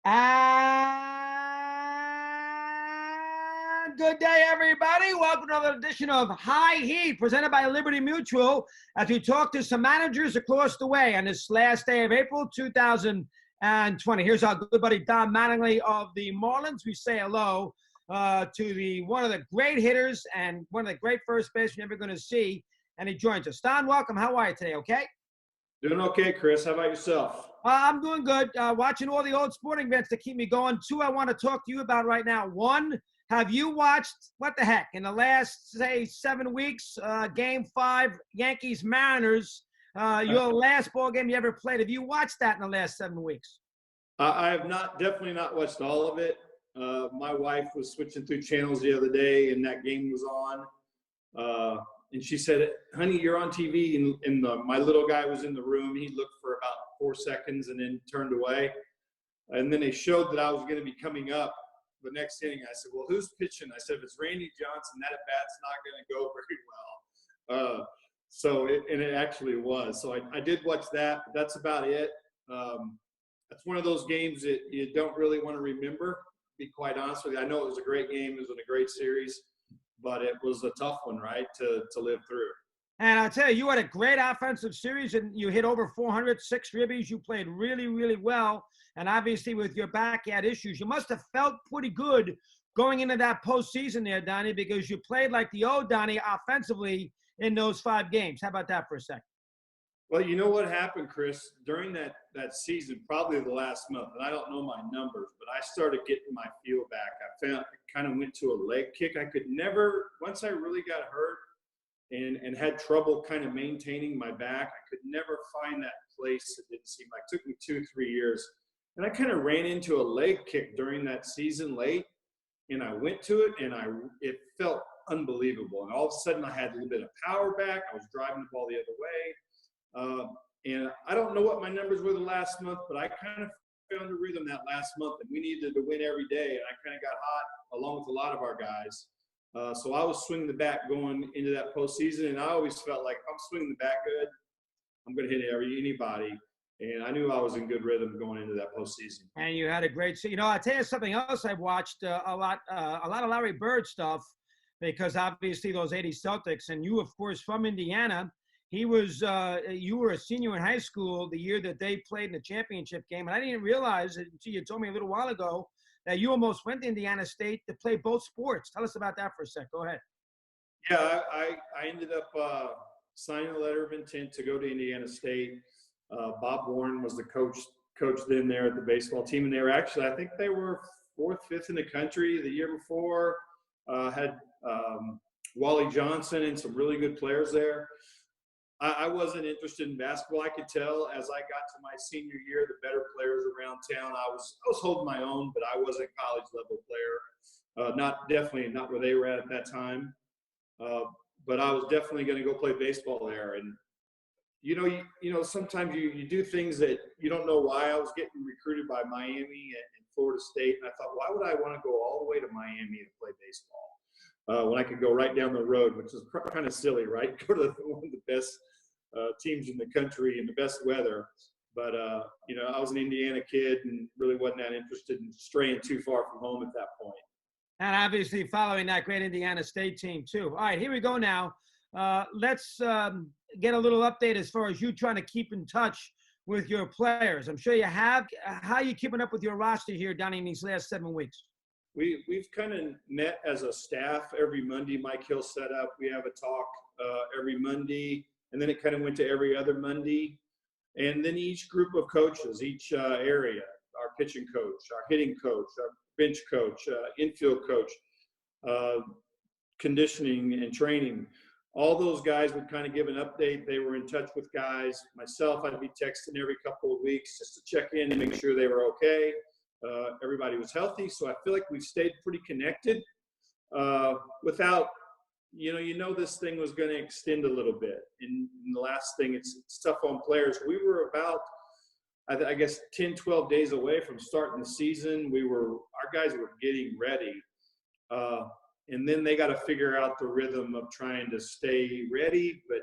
And good day, everybody. Welcome to another edition of High Heat, presented by Liberty Mutual, as we talk to some managers across the way on this last day of April 2020. Here's our good buddy Don Mattingly of the Marlins. We say hello to one of the great hitters and one of the great first basemen you're ever going to see, and he joins us. Don, welcome. How are you today? Okay? Doing okay, Chris. How about yourself? I'm doing good. Watching all the old sporting events to keep me going. Two, I want to talk to you about right now. One, have you watched, what the heck, in the last, say, 7 weeks, Game 5, Yankees-Mariners, your last ball game you ever played? Have you watched that in the last 7 weeks? I have definitely not watched all of it. My wife was switching through channels the other day, and that game was on. And she said, honey, you're on TV. And my little guy was in the room. He looked for about 4 seconds and then turned away. And then they showed that I was going to be coming up the next inning. I said, well, who's pitching? I said, if it's Randy Johnson, that at-bat's not going to go very well. And it actually was. So I did watch that. But that's about it. That's one of those games that you don't really want to remember, to be quite honest with you. I know it was a great game. It was a great series. But it was a tough one, right, to live through. And I'll tell you, you had a great offensive series, and you hit over 406 ribbies. You played really, really well. And obviously, with your back, you had issues. You must have felt pretty good going into that postseason there, Donnie, because you played like the old Donnie offensively in those 5 games. How about that for a second? Well, you know what happened, Chris, during that season, probably the last month, and I don't know my numbers, but I started getting my feel back. I kind of went to a leg kick. I could never, once I really got hurt and had trouble kind of maintaining my back, I could never find that place. It didn't seem like, it took me 2-3 years. And I kind of ran into a leg kick during that season late, and I went to it, and it felt unbelievable. And all of a sudden, I had a little bit of power back. I was driving the ball the other way. And I don't know what my numbers were the last month, but I kind of found a rhythm that last month, and we needed to win every day. And I kind of got hot along with a lot of our guys. So I was swinging the bat going into that postseason, and I always felt like if I'm swinging the bat good, I'm going to hit anybody. And I knew I was in good rhythm going into that postseason. And you had a great – I'll tell you something else. I've watched a lot of Larry Bird stuff because obviously those 80 Celtics, and you, of course, from Indiana – you were a senior in high school the year that they played in the championship game. And I didn't realize it until you told me a little while ago that you almost went to Indiana State to play both sports. Tell us about that for a sec. Go ahead. Yeah, I ended up signing a letter of intent to go to Indiana State. Bob Warren was the coach then there at the baseball team. And they were actually, I think they were 4th, 5th in the country the year before. Had Wally Johnson and some really good players there. I wasn't interested in basketball. I could tell as I got to my senior year, the better players around town. I was holding my own, but I wasn't a college level player. Definitely not where they were at that time. But I was definitely going to go play baseball there. And you know, sometimes you do things that you don't know why. I was getting recruited by Miami and Florida State, and I thought, why would I want to go all the way to Miami to play baseball when I could go right down the road, which is kind of silly, right? Go to one of the best teams in the country in the best weather. But, I was an Indiana kid and really wasn't that interested in straying too far from home at that point. And obviously following that great Indiana State team, too. All right, here we go now. Let's get a little update as far as you trying to keep in touch with your players. I'm sure you have. How are you keeping up with your roster here down in these last 7 weeks? We've kind of met as a staff every Monday. Mike Hill set up. We have a talk every Monday. And then it kind of went to every other Monday. And then each group of coaches, each area, our pitching coach, our hitting coach, our bench coach, infield coach, conditioning and training, all those guys would kind of give an update. They were in touch with guys. Myself, I'd be texting every couple of weeks just to check in and make sure they were okay. Everybody was healthy. So I feel like we've stayed pretty connected without – this thing was going to extend a little bit. And the last thing, it's tough on players. We were about, I guess, 10, 12 days away from starting the season. Our guys were getting ready. And then they got to figure out the rhythm of trying to stay ready, but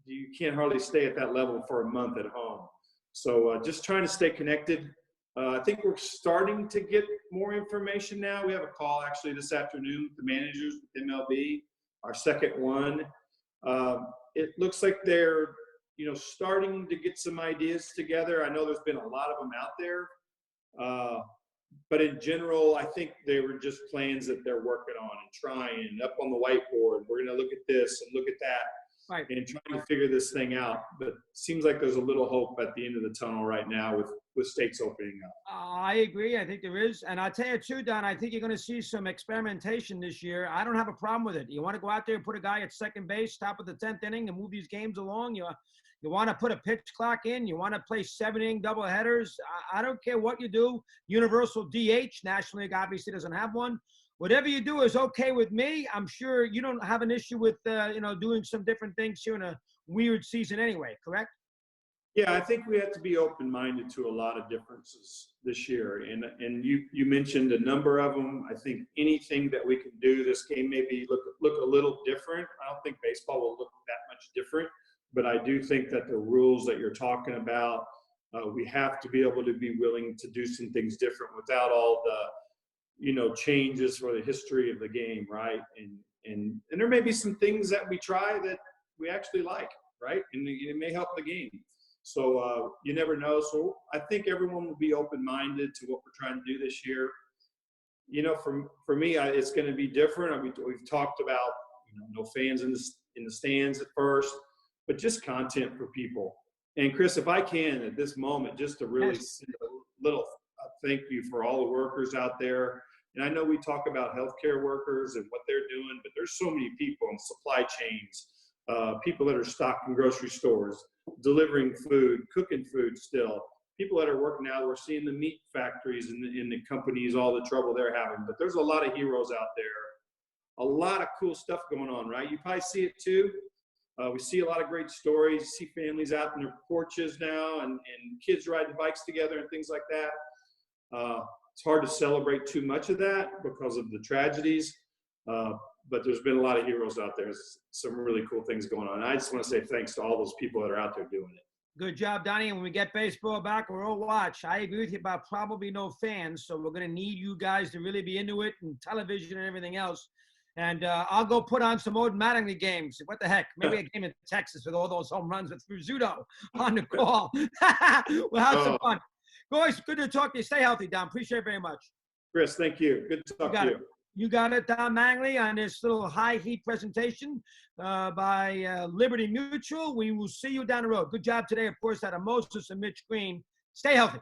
you can't hardly stay at that level for a month at home. So just trying to stay connected. I think we're starting to get more information now. We have a call actually this afternoon with the managers with MLB, our second one. It looks like they're, starting to get some ideas together. I know there's been a lot of them out there. But in general, I think they were just plans that they're working on and trying up on the whiteboard. We're going to look at this and look at that, Right. and trying to figure this thing out. But it seems like there's a little hope at the end of the tunnel right now with states opening up. I agree. I think there is. And I'll tell you too, Don, I think you're going to see some experimentation this year. I don't have a problem with it. You want to go out there and put a guy at second base, top of the 10th inning, and move these games along. You want to put a pitch clock in. You want to play 7-inning double headers. I don't care what you do. Universal DH. National League obviously doesn't have one. Whatever you do is okay with me. I'm sure you don't have an issue with, doing some different things here in a weird season anyway, correct? Yeah, I think we have to be open-minded to a lot of differences this year. And you mentioned a number of them. I think anything that we can do this game maybe look a little different. I don't think baseball will look that much different. But I do think that the rules that you're talking about, we have to be able to be willing to do some things different without all the, changes for the history of the game, right? And there may be some things that we try that we actually like, right? And it may help the game. So you never know. So I think everyone will be open-minded to what we're trying to do this year. For me, it's going to be different. We've talked about, no fans in the stands at first, but just content for people. And Chris, if I can at this moment, just to really send a little thank you for all the workers out there. And I know we talk about healthcare workers and what they're doing, but there's so many people in supply chains, people that are stocking grocery stores, delivering food, cooking food still, people that are working out. We're seeing the meat factories and the companies, all the trouble they're having. But there's a lot of heroes out there, a lot of cool stuff going on, right? You probably see it too. We see a lot of great stories, see families out in their porches now and kids riding bikes together and things like that. It's hard to celebrate too much of that because of the tragedies, but there's been a lot of heroes out there. There's some really cool things going on. And I just want to say thanks to all those people that are out there doing it. Good job, Donnie. And when we get baseball back, we'll all watch. I agree with you about probably no fans, so we're going to need you guys to really be into it and television and everything else. And I'll go put on some old Mattingly games. What the heck? Maybe a game in Texas with all those home runs with Rizzuto on the call. We'll have some fun. Boys, good to talk to you. Stay healthy, Don. Appreciate it very much. Chris, thank you. Good to talk to you. You got it, Don Mattingly, on this little high heat presentation by Liberty Mutual. We will see you down the road. Good job today, of course, out of Moses and Mitch Green. Stay healthy.